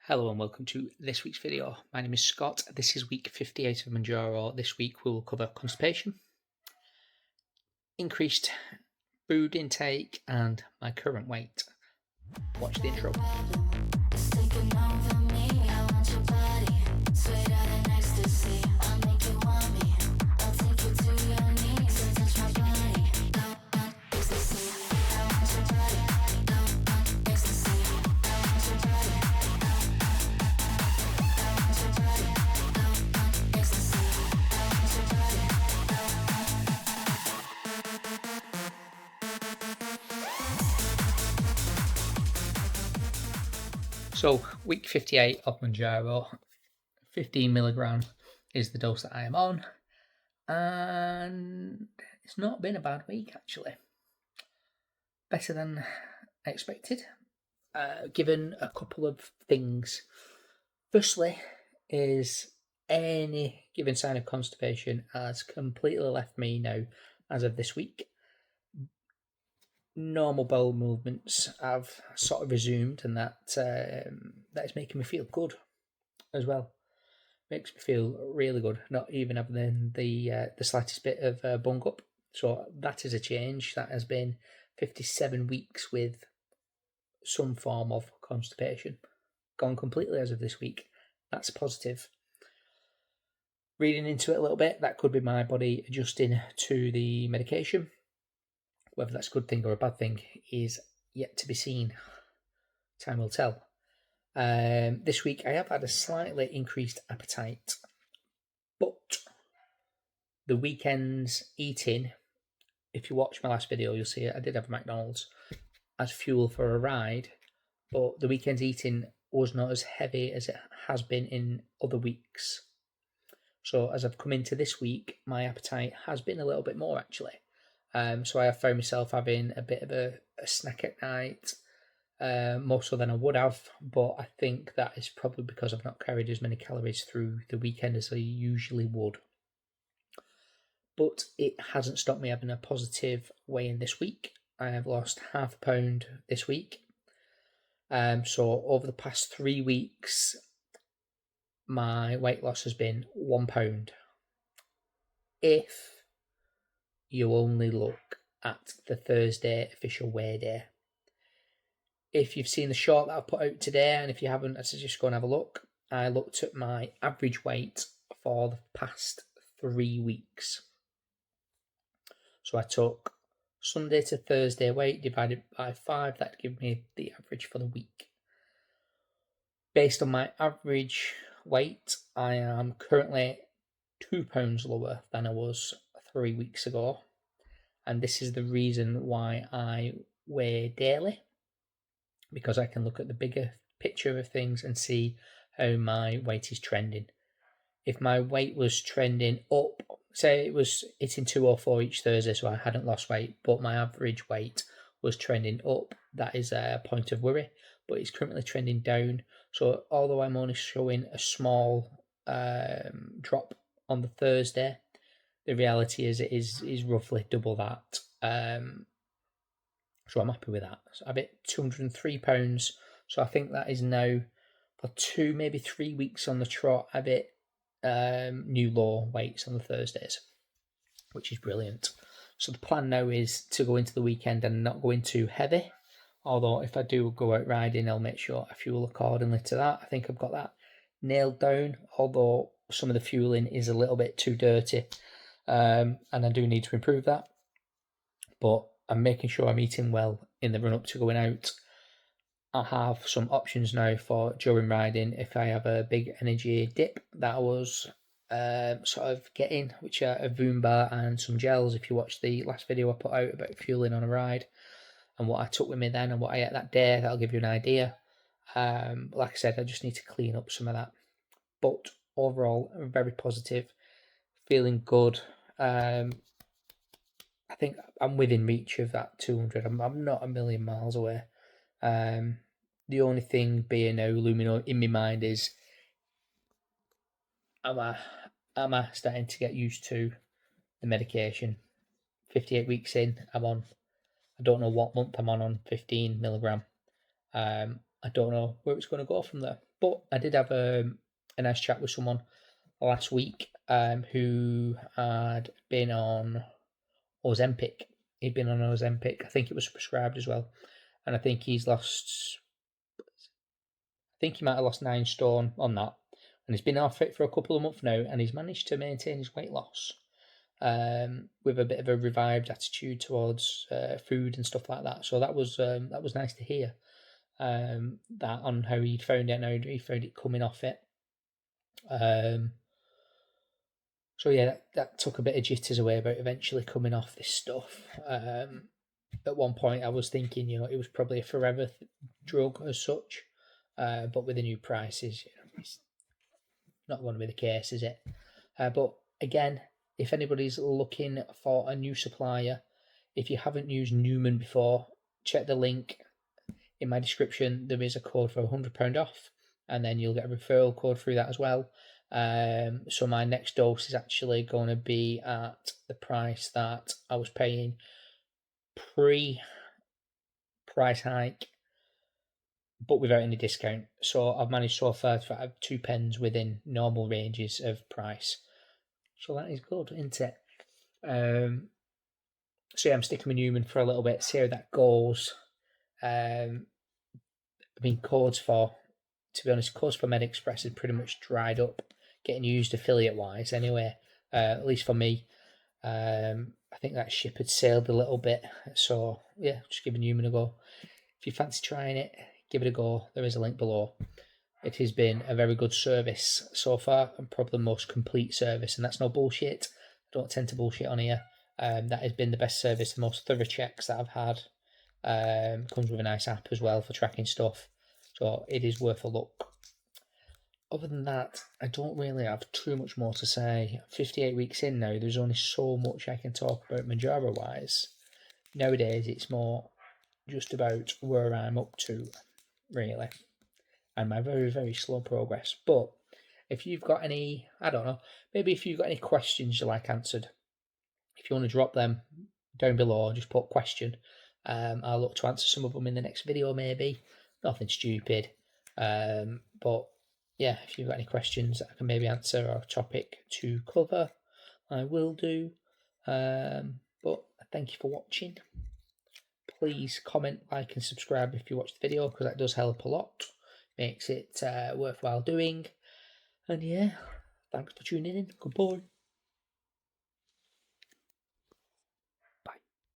Hello and welcome to this week's video. My name is Scott. This is week 58 of Mounjaro. This week we will cover constipation, increased food intake, and my current weight. Watch the intro. So week 58 of Mounjaro, 15mg is the dose that I am on, and it's not been a bad week actually. Better than I expected, given a couple of things. Firstly is any given sign of constipation has completely left me now as of this week. Normal bowel movements have sort of resumed, and that is making me feel good as well. Makes me feel really good, not even having the slightest bit of bung up. So that is a change. That has been 57 weeks with some form of constipation. Gone completely as of this week. That's positive. Reading into it a little bit, that could be my body adjusting to the medication. Whether that's a good thing or a bad thing is yet to be seen. Time will tell. This week I have had a slightly increased appetite, but the weekend's eating, if you watch my last video, you'll see it. I did have a McDonald's as fuel for a ride, but the weekend's eating was not as heavy as it has been in other weeks. So as I've come into this week, my appetite has been a little bit more actually. So I have found myself having a bit of a snack at night, more so than I would have, but I think that is probably because I've not carried as many calories through the weekend as I usually would. But it hasn't stopped me having a positive weigh-in this week. I have lost half a pound this week. So over the past 3 weeks, my weight loss has been 1 pound. If you only look at the Thursday official weigh day. If you've seen the short that I've put out today, and if you haven't, I suggest go and have a look. I looked at my average weight for the past 3 weeks. So I took Sunday to Thursday weight divided by 5. That gave me the average for the week. Based on my average weight, I am currently 2 pounds lower than I was 3 weeks ago, and this is the reason why I weigh daily, because I can look at the bigger picture of things and see how my weight is trending. If my weight was trending up, say it was hitting 204 each Thursday, so I hadn't lost weight, but my average weight was trending up, that is a point of worry, but it's currently trending down. So although I'm only showing a small drop on the Thursday, the reality is it is roughly double that. So I'm happy with that. So I've hit 203 pounds. So I think that is now for 2, maybe 3 weeks on the trot. I've hit new low weights on the Thursdays, which is brilliant. So the plan now is to go into the weekend and not go in too heavy. Although if I do go out riding, I'll make sure I fuel accordingly to that. I think I've got that nailed down, although some of the fueling is a little bit too dirty. And I do need to improve that, but I'm making sure I'm eating well in the run up to going out. I have some options now for during riding if I have a big energy dip that I was sort of getting, which are a Voom bar and some gels. If you watch the last video I put out about fueling on a ride and what I took with me then and what I ate that day, that'll give you an idea. Like I said, I just need to clean up some of that, but overall very positive, feeling good. I think I'm within reach of that 200. I'm not a million miles away. The only thing being now looming in my mind is, am I starting to get used to the medication? 58 weeks in, I don't know what month I'm on 15mg. I don't know where it's going to go from there. But I did have a nice chat with someone last week who had been on Ozempic. He'd been on Ozempic. I think it was prescribed as well. And I think he might have lost 9 stone on that. And he's been off it for a couple of months now, and he's managed to maintain his weight loss with a bit of a revived attitude towards food and stuff like that. So that was nice to hear that on how he'd found it and how he found it coming off it. So yeah, that took a bit of jitters away about eventually coming off this stuff. At one point, I was thinking, it was probably a forever drug as such, but with the new prices, it's not going to be the case, is it? But again, if anybody's looking for a new supplier, if you haven't used Newman before, check the link in my description. There is a code for £100 off, and then you'll get a referral code through that as well. So my next dose is actually going to be at the price that I was paying pre-price hike, but without any discount. So I've managed so far to have £2 within normal ranges of price. So that is good, isn't it? So yeah, I'm sticking with Newman for a little bit, see how that goes. Codes for MedExpress is pretty much dried up, getting used affiliate-wise anyway, at least for me. I think that ship had sailed a little bit, so yeah, just give Newman a go. If you fancy trying it, give it a go. There is a link below. It has been a very good service so far, and probably the most complete service, and that's no bullshit. I don't tend to bullshit on here. That has been the best service, the most thorough checks that I've had. Comes with a nice app as well for tracking stuff, so it is worth a look. Other than that, I don't really have too much more to say. 58 weeks in now, there's only so much I can talk about Mounjaro wise. Nowadays, it's more just about where I'm up to, really, and my very, very slow progress. But if you've got any, I don't know, maybe if you've got any questions you like answered, if you want to drop them down below, just put question. I'll look to answer some of them in the next video, maybe. Nothing stupid. But yeah, if you've got any questions that I can maybe answer or a topic to cover, I will do. But thank you for watching. Please comment, like and subscribe if you watch the video, because that does help a lot. Makes it worthwhile doing. And yeah, thanks for tuning in. Goodbye.